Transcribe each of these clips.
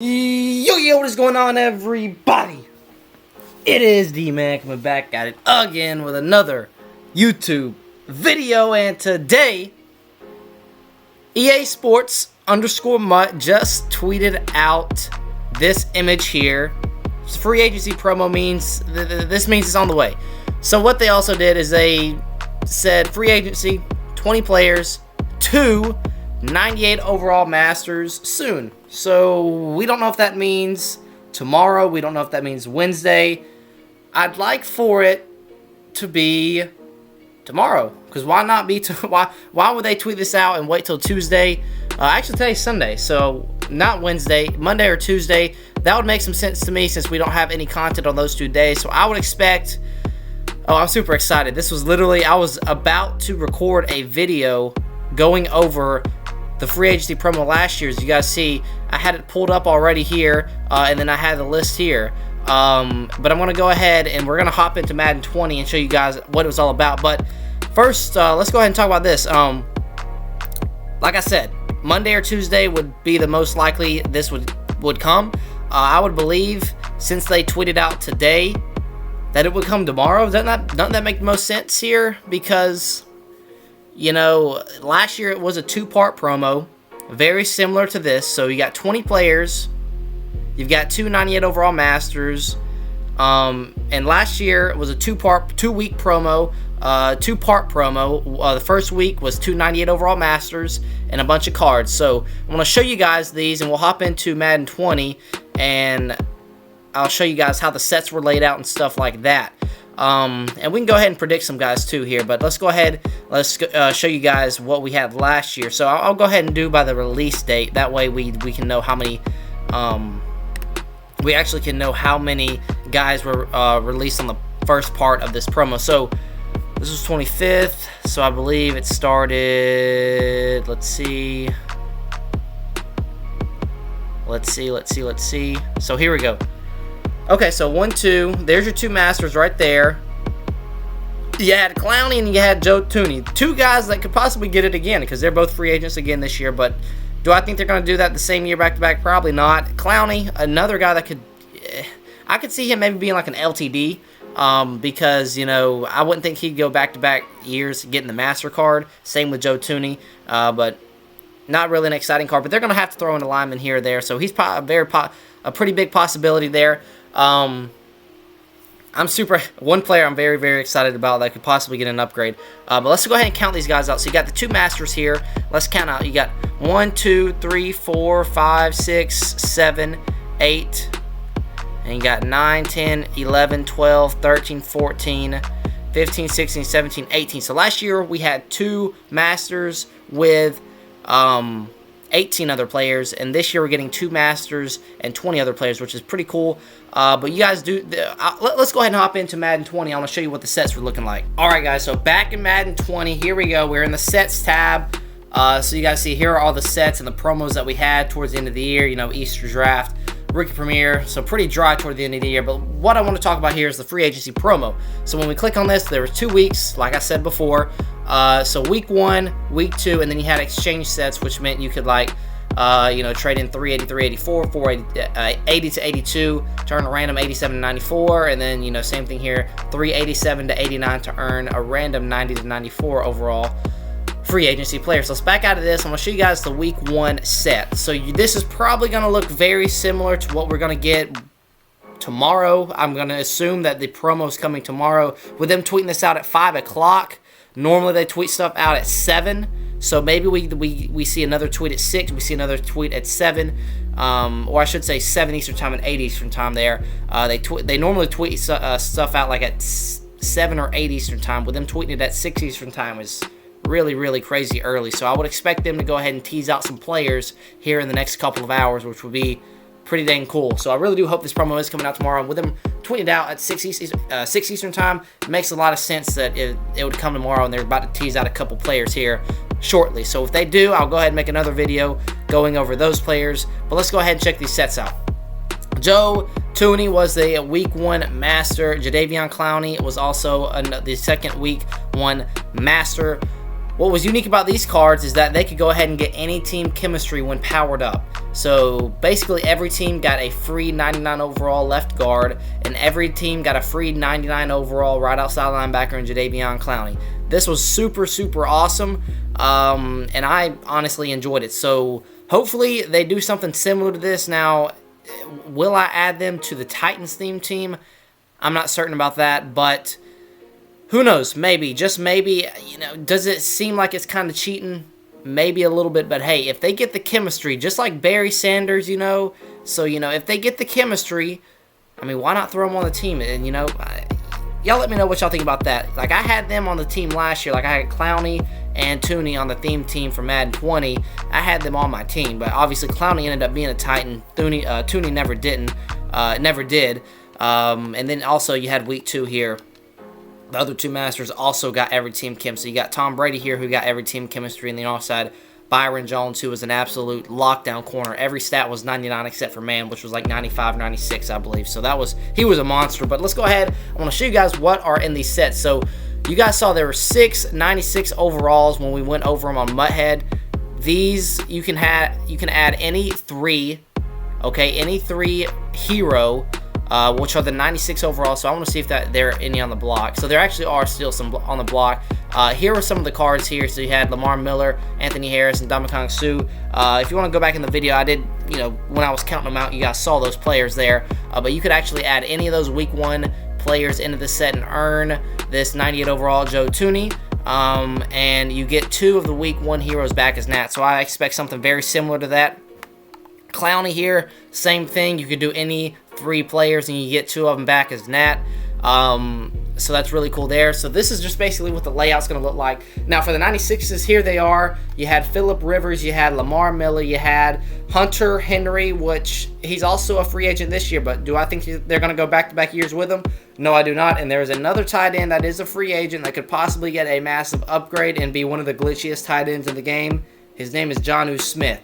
Yo, what is going on, everybody? It is D-Man coming back at it again with another YouTube video, and today EA Sports _Mutt just tweeted out this image here. Free agency promo means this means it's on the way. So what they also did is they said free agency, 20 players, 2 98 overall masters soon. So we don't know if that means tomorrow. We don't know if that means Wednesday. I'd like for it to be tomorrow, because why not be why would they tweet this out and wait till Tuesday? Actually, today's Sunday, so not Wednesday, Monday or Tuesday. That would make some sense to me since we don't have any content on those 2 days. So I would expect. Oh, I'm super excited. This was literally, I was about to record a video going over the free agency promo last year. As you guys see, I had it pulled up already here, and then I had the list here. But I'm going to go ahead and we're going to hop into Madden 20 and show you guys what it was all about. But first, let's go ahead and talk about this. Like I said, Monday or Tuesday would be the most likely this would come. I would believe, since they tweeted out today, that it would come tomorrow. Doesn't that make the most sense here? Because, you know, last year it was a 2-part promo, very similar to this. So you got 20 players, you've got 2 98 overall masters, and last year it was a 2-week promo, 2-part promo. The first week was 2 98 overall masters and a bunch of cards. So I'm going to show you guys these, and we'll hop into Madden 20, and I'll show you guys how the sets were laid out and stuff like that. And we can go ahead and predict some guys too here, but let's go ahead, let's show you guys what we had last year. So I'll go ahead and do by the release date. That way we can know how many, we actually can know how many guys were released on the first part of this promo. So this was 25th, so I believe it started, let's see. So here we go. Okay, so 1, 2, there's your 2 masters right there. You had Clowney and you had Joe Tooney. 2 guys that could possibly get it again, because they're both free agents again this year. But do I think they're going to do that the same year back-to-back? Probably not. Clowney, another guy that could, I could see him maybe being like an LTD, because, you know, I wouldn't think he'd go back-to-back years getting the master card. Same with Joe Tooney, but not really an exciting card. But they're going to have to throw in a lineman here or there, so he's a pretty big possibility there. One player I'm very, very excited about that could possibly get an upgrade. But let's go ahead and count these guys out. So you got the 2 masters here. Let's count out. You got 1, 2, 3, 4, 5, 6, 7, 8. And you got 9, 10, 11, 12, 13, 14, 15, 16, 17, 18. So last year we had 2 masters with 18 other players, and this year we're getting 2 masters and 20 other players, which is pretty cool. But you guys let's go ahead and hop into Madden 20. I'm going to show you what the sets were looking like. Alright guys, so back in Madden 20, here we go. We're in the sets tab. So you guys see here are all the sets and the promos that we had towards the end of the year. You know, Easter draft, rookie premiere, so pretty dry toward the end of the year. But what I want to talk about here is the free agency promo. So when we click on this, there were 2 weeks, like I said before. So week 1, week 2, and then you had exchange sets, which meant you could, like, you know, trade in 383, 84, 480 to 82 to earn a random 87 to 94, and then, you know, same thing here, 387 to 89 to earn a random 90 to 94 overall free agency player. So let's back out of this. I'm going to show you guys the week 1 set. So this is probably going to look very similar to what we're going to get tomorrow. I'm going to assume that the promo is coming tomorrow, with them tweeting this out at 5 o'clock. Normally they tweet stuff out at 7. So maybe we see another tweet at 6, we see another tweet at 7, or I should say 7 Eastern Time and 8 Eastern Time there. They normally tweet stuff out like at 7 or 8 Eastern Time. With them tweeting it at 6 Eastern Time is really, really crazy early. So I would expect them to go ahead and tease out some players here in the next couple of hours, which would be pretty dang cool. So I really do hope this promo is coming out tomorrow. And with them tweeting it out at 6 Eastern Time, it makes a lot of sense that it would come tomorrow, and they're about to tease out a couple players here shortly. So if they do, I'll go ahead and make another video going over those players. But let's go ahead and check these sets out. Joe Tooney was the week 1 master. Jadeveon Clowney was also the second week 1 master. what was unique about these cards is that they could go ahead and get any team chemistry when powered up. So basically every team got a free 99 overall left guard, and every team got a free 99 overall right outside linebacker in Jadeveon Clowney. This was super, super awesome, and I honestly enjoyed it. So hopefully they do something similar to this. Now, will I add them to the Titans theme team? I'm not certain about that, but who knows? Maybe, just maybe. Does it seem like it's kind of cheating? Maybe a little bit, but hey, if they get the chemistry, just like Barry Sanders, so, if they get the chemistry, I mean, why not throw them on the team? And, y'all let me know what y'all think about that. Like, I had them on the team last year. Like, I had Clowney and Tooney on the theme team for Madden 20. I had them on my team, but obviously Clowney ended up being a Titan. Tooney never did. And then also you had week 2 here. The other two masters also got every team chem. So you got Tom Brady here who got every team chemistry, and then offside Byron Jones, who was an absolute lockdown corner. Every stat was 99 except for man, which was like 95, 96, I believe. So he was a monster. But let's go ahead. I want to show you guys what are in these sets. So you guys saw there were 6 96 overalls when we went over them on Mutthead. These you can add any 3, okay, any 3 hero, which are the 96 overall. So I want to see if there are any on the block. So there actually are still some on the block. Here are some of the cards here. So you had Lamar Miller, Anthony Harris, and Ndamukong Suh. If you want to go back in the video, I did, when I was counting them out, you guys saw those players there. But you could actually add any of those week 1 players into the set and earn this 98 overall Joe Tooney. And you get 2 of the week 1 heroes back as Nat. So I expect something very similar to that. Clowney here, same thing. You could do any 3 players and you get 2 of them back as Nat. So that's really cool there. So this is just basically what the layout's going to look like. Now for the 96s, here they are. You had Phillip Rivers, you had Lamar Miller, you had Hunter Henry, which he's also a free agent this year, but do I think they're going to go back-to-back years with him? No, I do not. And there's another tight end that is a free agent that could possibly get a massive upgrade and be one of the glitchiest tight ends in the game. His name is Jonnu Smith.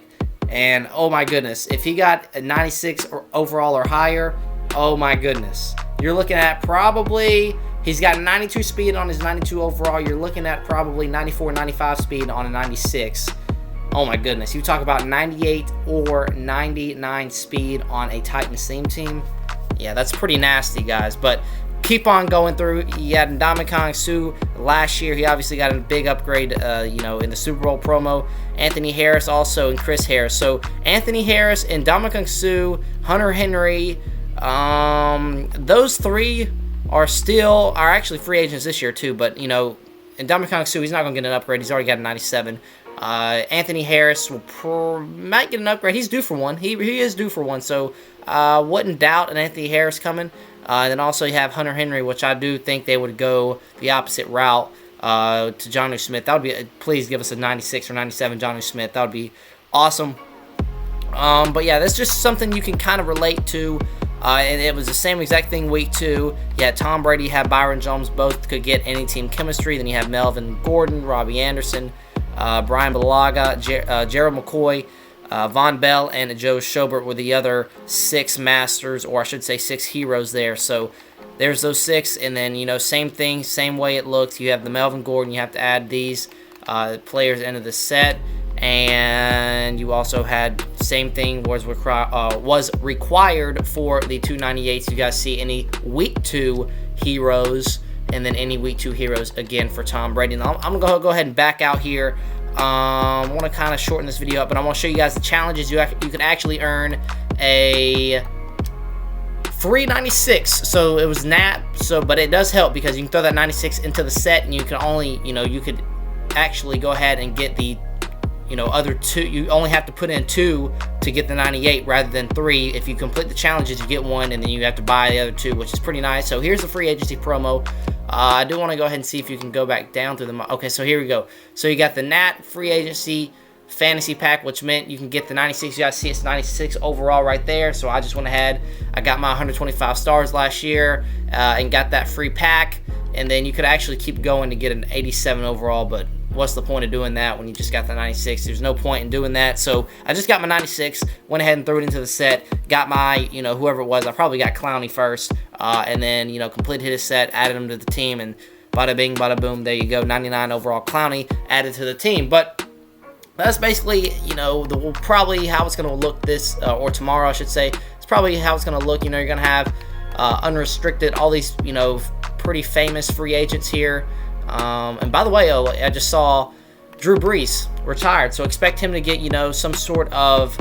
And oh my goodness, if he got a 96 overall or higher, oh my goodness. You're looking at probably, he's got 92 speed on his 92 overall. You're looking at probably 94, 95 speed on a 96. Oh my goodness. You talk about 98 or 99 speed on a Titans theme team. Yeah, that's pretty nasty, guys. But keep on going through. You had Ndamukong Suh last year. He obviously got a big upgrade, in the Super Bowl promo. Anthony Harris also, and Chris Harris. So Anthony Harris and Ndamukong Suh, Hunter Henry, those 3 are actually free agents this year too. But and Ndamukong Suh, he's not gonna get an upgrade. He's already got a 97. Anthony Harris might get an upgrade. He's due for one. He is due for one. So wouldn't doubt an Anthony Harris coming. And then also you have Hunter Henry, which I do think they would go the opposite route to Jonnu Smith. That would be, please give us a 96 or 97 Jonnu Smith. That would be awesome. But yeah, that's just something you can kind of relate to. And it was the same exact thing week 2. You had Tom Brady, you had Byron Jones, both could get any team chemistry. Then you have Melvin Gordon, Robbie Anderson, Brian Balaga, Gerald McCoy, Von Bell, and Joe Schobert were the other 6 masters, or I should say 6 heroes there. So there's those 6, and then, same thing, same way it looks. You have the Melvin Gordon. You have to add these players into the set. And you also had same thing was required for the 298s. You guys see any week 2 heroes, and then any week 2 heroes again for Tom Brady. Now, I'm gonna go ahead and back out here. I want to kind of shorten this video up, but I want to show you guys the challenges. You can actually earn a free 96. So it was Nat. But it does help because you can throw that 96 into the set, and you can only you could actually go ahead and get the other 2. You only have to put in 2 to get the 98 rather than 3. If you complete the challenges, you get 1, and then you have to buy the other 2, which is pretty nice. So here's the free agency promo. I do want to go ahead and see if you can go back down through the... Okay, so here we go. So you got the Nat free agency fantasy pack, which meant you can get the 96. You guys see it's 96 overall right there. So I just went ahead. I got my 125 stars last year and got that free pack. And then you could actually keep going to get an 87 overall, but what's the point of doing that when you just got the 96? There's no point in doing that. So I just got my 96, went ahead and threw it into the set, got my, whoever it was. I probably got Clowney first, and then, completed his set, added him to the team, and Bada bing, bada boom. There you go. 99 overall Clowney added to the team. But that's basically, probably how it's going to look this, or tomorrow, I should say. It's probably how it's going to look. You're going to have unrestricted, all these, pretty famous free agents here. And by the way, I just saw Drew Brees retired, so expect him to get, some sort of,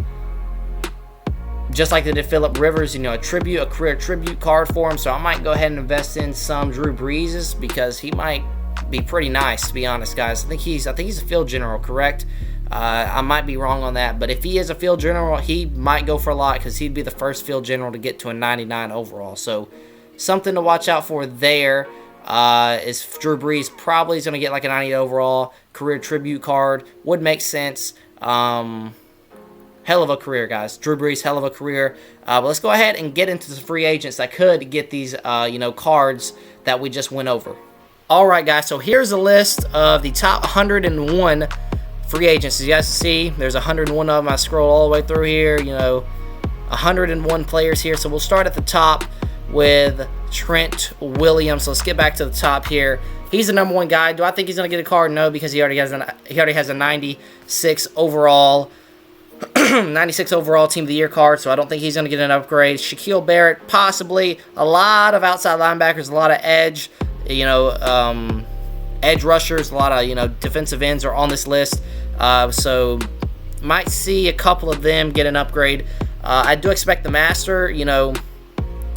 just like they did Phillip Rivers, a career tribute card for him. So I might go ahead and invest in some Drew Breeses because he might be pretty nice, to be honest, guys. I think he's a field general, correct? I might be wrong on that, but if he is a field general, he might go for a lot because he'd be the first field general to get to a 99 overall. So something to watch out for there. Is Drew Brees probably is going to get like a 90 overall career tribute card. Would make sense. Hell of a career, guys. Drew Brees, hell of a career. But let's go ahead and get into the free agents that could get these, cards that we just went over. All right, guys. So here's a list of the top 101 free agents. As you guys see, there's 101 of them. I scroll all the way through here. 101 players here. So we'll start at the top with Trent Williams. So let's get back to the top here. He's the number one guy. Do I think he's going to get a card? No, because he already has a 96 overall 96 overall Team of the Year card, so I don't think he's going to get an upgrade. Shaquille Barrett, possibly. A lot of outside linebackers, a lot of edge, edge rushers, a lot of, defensive ends are on this list. So might see a couple of them get an upgrade. I do expect the Master,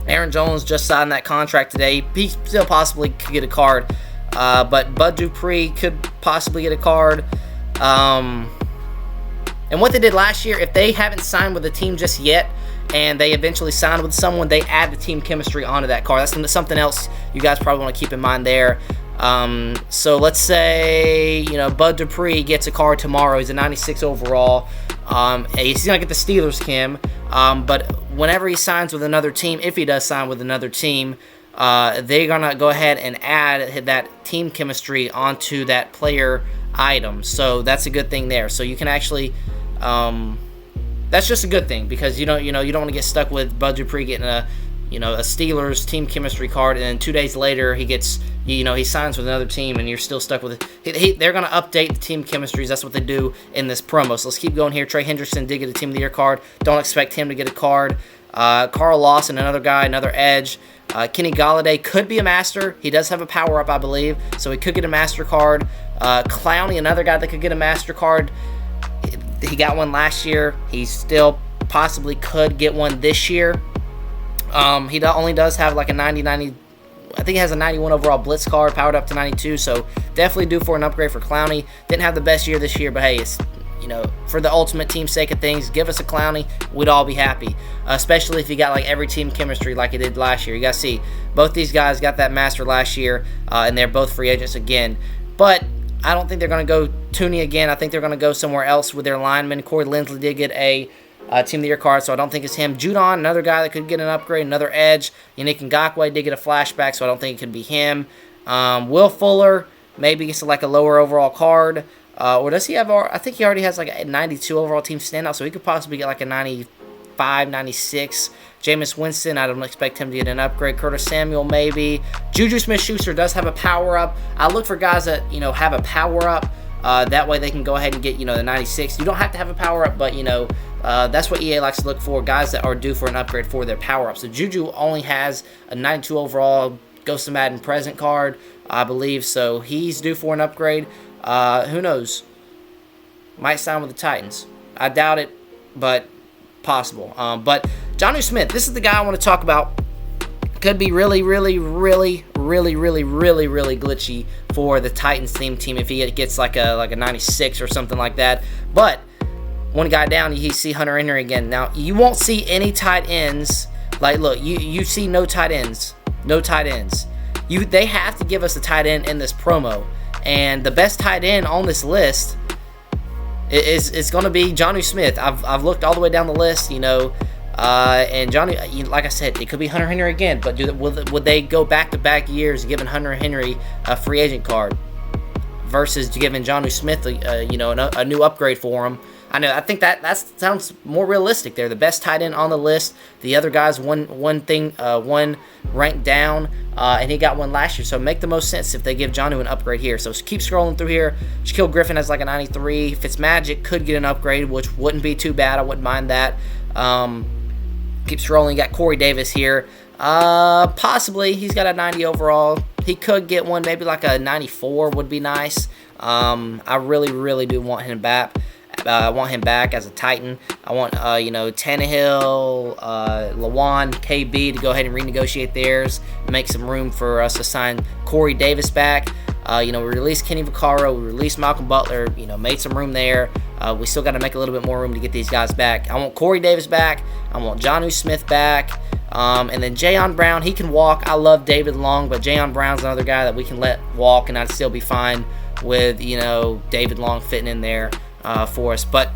Aaron Jones just signed that contract today. He still possibly could get a card. But Bud Dupree could possibly get a card. And what they did last year, if they haven't signed with a team just yet, and they eventually sign with someone, they add the team chemistry onto that card. That's something else you guys probably want to keep in mind there. So let's say, Bud Dupree gets a card tomorrow. He's a 96 overall. He's going to get the Steelers Kim. But whenever he signs with another team, if he does sign with another team, they're going to go ahead and add that team chemistry onto that player item. So that's a good thing there. So you can actually... that's just a good thing because you don't want to get stuck with Bud Dupree getting a Steelers team chemistry card, and then 2 days later he gets he signs with another team and you're still stuck with it. They're going to update the team chemistries. That's what they do in this promo. So let's keep going here. Trey Hendrickson did get a Team of the Year card. Don't expect him to get a card. Carl Lawson, another guy, another edge. Kenny Golladay could be a master. He does have a power up, I believe, so he could get a master card. Clowney, another guy that could get a master card. He got one last year. He still possibly could get one this year. He only does have like a 90. I think he has a 91 overall blitz card, powered up to 92. So definitely due for an upgrade for Clowney. Didn't have the best year this year, but hey, it's for the ultimate team sake of things, give us a Clowney. We'd all be happy, especially if you got like every team chemistry like he did last year. You guys see both these guys got that master last year, and they're both free agents again. But I don't think they're going to go Tooney again. I think they're going to go somewhere else with their linemen. Corey Linsley did get a Team of the Year card, so I don't think it's him. Judon, another guy that could get an upgrade, another edge. Yannick Ngakoue did get a flashback, so I don't think it could be him. Will Fuller, maybe gets like a lower overall card. Or does he have, I think he already has like a 92 overall team standout, so he could possibly get like a 95, 96. Jameis Winston, I don't expect him to get an upgrade. Curtis Samuel, maybe. Juju Smith-Schuster does have a power-up. I look for guys that, have a power-up. That way they can go ahead and get, the 96. You don't have to have a power-up, but, that's what EA likes to look for, guys that are due for an upgrade for their power-up. So Juju only has a 92 overall Ghost of Madden present card, I believe, so he's due for an upgrade. Who knows? Might sign with the Titans. I doubt it, but possible. But Jonnu Smith, this is the guy I want to talk about. Could be really, really, really, really, really, really, really glitchy for the Titans team if he gets like a 96 or something like that. But one guy down, you see Hunter Henry again. Now you won't see any tight ends. Like, look, you see no tight ends. No tight ends. They have to give us a tight end in this promo. And the best tight end on this list is going to be Jonnu Smith. I've looked all the way down the list, and Jonnu, like I said, it could be Hunter Henry again. But would they go back-to-back years giving Hunter Henry a free agent card versus giving Jonnu Smith, a new upgrade for him? I know. I think that sounds more realistic. They're the best tight end on the list. The other guys one rank down, and he got one last year. So make the most sense if they give Jonnu an upgrade here. So keep scrolling through here. Shaquille Griffin has like a 93. Fitzmagic could get an upgrade, which wouldn't be too bad. I wouldn't mind that. Keep scrolling. Got Corey Davis here. Possibly he's got a 90 overall. He could get one, maybe like a 94 would be nice. I really do want him back. I want him back as a Titan. I want, Tannehill, Lawan, KB to go ahead and renegotiate theirs, make some room for us to sign Corey Davis back. We released Kenny Vaccaro, we released Malcolm Butler, made some room there. We still got to make a little bit more room to get these guys back. I want Corey Davis back. I want Jonnu Smith back. And then Jayon Brown, he can walk. I love David Long, but Jayon Brown's another guy that we can let walk, and I'd still be fine with, David Long fitting in there for us. But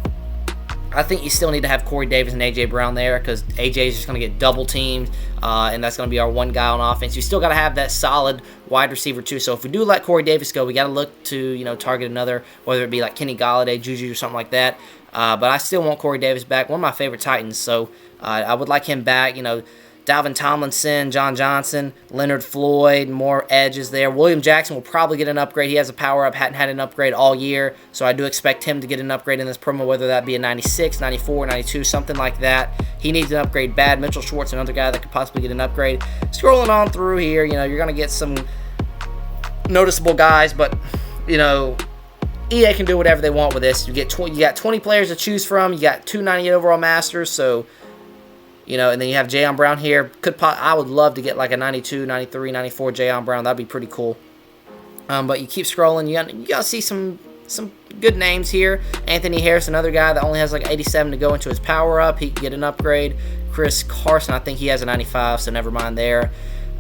I think you still need to have Corey Davis and A.J. Brown there, because A.J. is just going to get double teamed, and that's going to be our one guy on offense. You still got to have that solid wide receiver too. So if we do let Corey Davis go, we got to look to target another, whether it be like Kenny Golladay, Juju, or something like that. But I still want Corey Davis back, one of my favorite Titans. So I would like him back. Dalvin Tomlinson, John Johnson, Leonard Floyd, more edges there. William Jackson will probably get an upgrade. He has a power-up, hadn't had an upgrade all year, so I do expect him to get an upgrade in this promo, whether that be a 96, 94, 92, something like that. He needs an upgrade bad. Mitchell Schwartz, another guy that could possibly get an upgrade. Scrolling on through here, you're going to get some noticeable guys, but, EA can do whatever they want with this. You got 20 players to choose from. You got 298 overall masters, so... and then you have Jayon Brown here. I would love to get like a 92, 93, 94 Jayon Brown. That'd be pretty cool. But you keep scrolling. You got to see some good names here. Anthony Harris, another guy that only has like 87 to go into his power-up. He can get an upgrade. Chris Carson, I think he has a 95, so never mind there.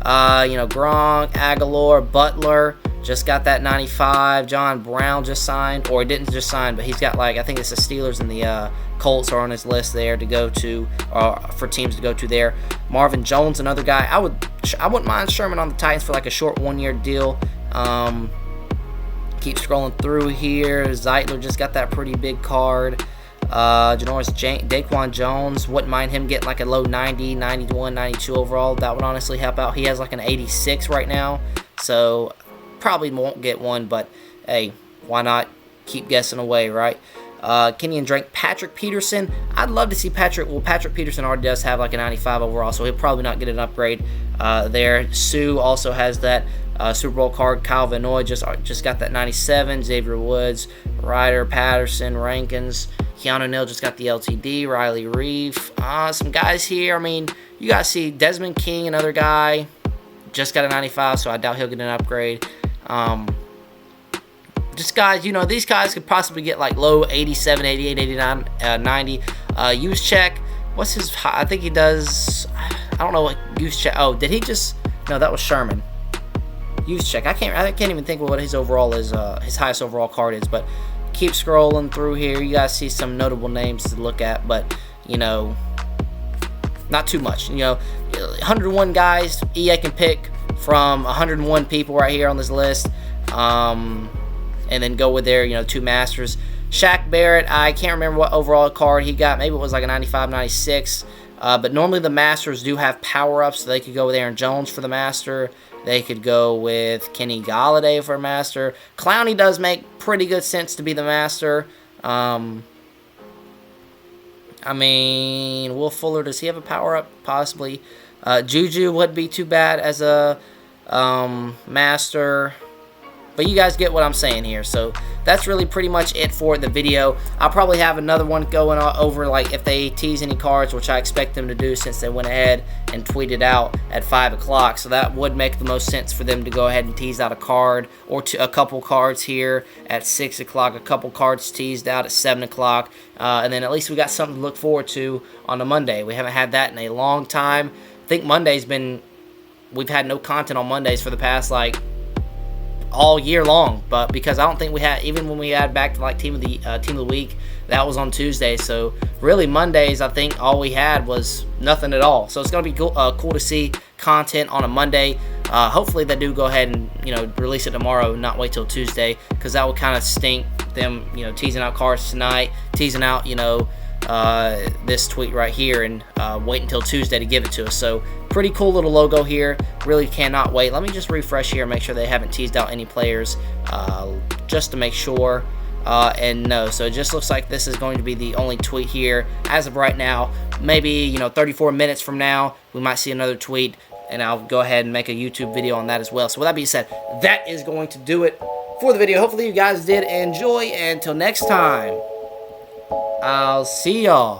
Gronk, Aguilar, Butler, just got that 95. John Brown just signed, or didn't just sign, but he's got I think it's the Steelers and the Colts are on his list there to go to, for teams to go to there. Marvin Jones, another guy. I wouldn't mind Sherman on the Titans for like a short 1-year deal. Keep scrolling through here. Zeitler just got that pretty big card. Daquan Jones, wouldn't mind him getting like a low 90, 91, 92 overall. That would honestly help out. He has like an 86 right now, so probably won't get one, but hey, why not keep guessing away, right? Kenyon Drake, Patrick Peterson. I'd love to see Patrick. Well, Patrick Peterson already does have like a 95 overall, so he'll probably not get an upgrade there. Sue also has that Super Bowl card. Kyle Van Noy just got that 97. Xavier Woods, Ryder, Patterson, Rankins. Keanu Neal just got the LTD. Riley Reef. Some guys here. I mean, you guys see Desmond King, another guy, just got a 95, so I doubt he'll get an upgrade. Just guys, these guys could possibly get like low 87, 88, 89, 90. Use check. What's his? I think he does. I don't know what use check. Oh, did he just? No, that was Sherman. Use check. I can't even think of what his overall is. His highest overall card is. But keep scrolling through here. You guys see some notable names to look at, but not too much. 101 guys. EA can pick from 101 people right here on this list. And then go with their, 2 masters. Shaq Barrett, I can't remember what overall card he got. Maybe it was like a 95, 96. But normally the masters do have power-ups, so they could go with Aaron Jones for the master. They could go with Kenny Golladay for a master. Clowney does make pretty good sense to be the master. Will Fuller, does he have a power-up? Possibly. Juju wouldn't be too bad as a master. But you guys get what I'm saying here. So that's really pretty much it for the video. I'll probably have another one going over, like if they tease any cards, which I expect them to do since they went ahead and tweeted out at 5 o'clock. So that would make the most sense for them to go ahead and tease out a card or a couple cards here at 6 o'clock, a couple cards teased out at 7 o'clock. And then at least we got something to look forward to on a Monday. We haven't had that in a long time. I think we've had no content on Mondays for the past all year long, but because I don't think we had, even when we had back to team of the week, that was on Tuesday. So really Mondays, I think all we had was nothing at all. So it's gonna be cool to see content on a Monday. Hopefully they do go ahead and, you know, release it tomorrow, not wait till Tuesday, because that would kind of stink, them, you know, teasing out cards tonight, teasing out, you know, this tweet right here, and wait until Tuesday to give it to us. So pretty cool little logo here. Really cannot wait. Let me just refresh here and make sure they haven't teased out any players, just to make sure. And no, so it just looks like this is going to be the only tweet here as of right now. Maybe, you know, 34 minutes from now, we might see another tweet, and I'll go ahead and make a YouTube video on that as well. So with that being said, that is going to do it for the video. Hopefully you guys did enjoy, and until next time, I'll see y'all.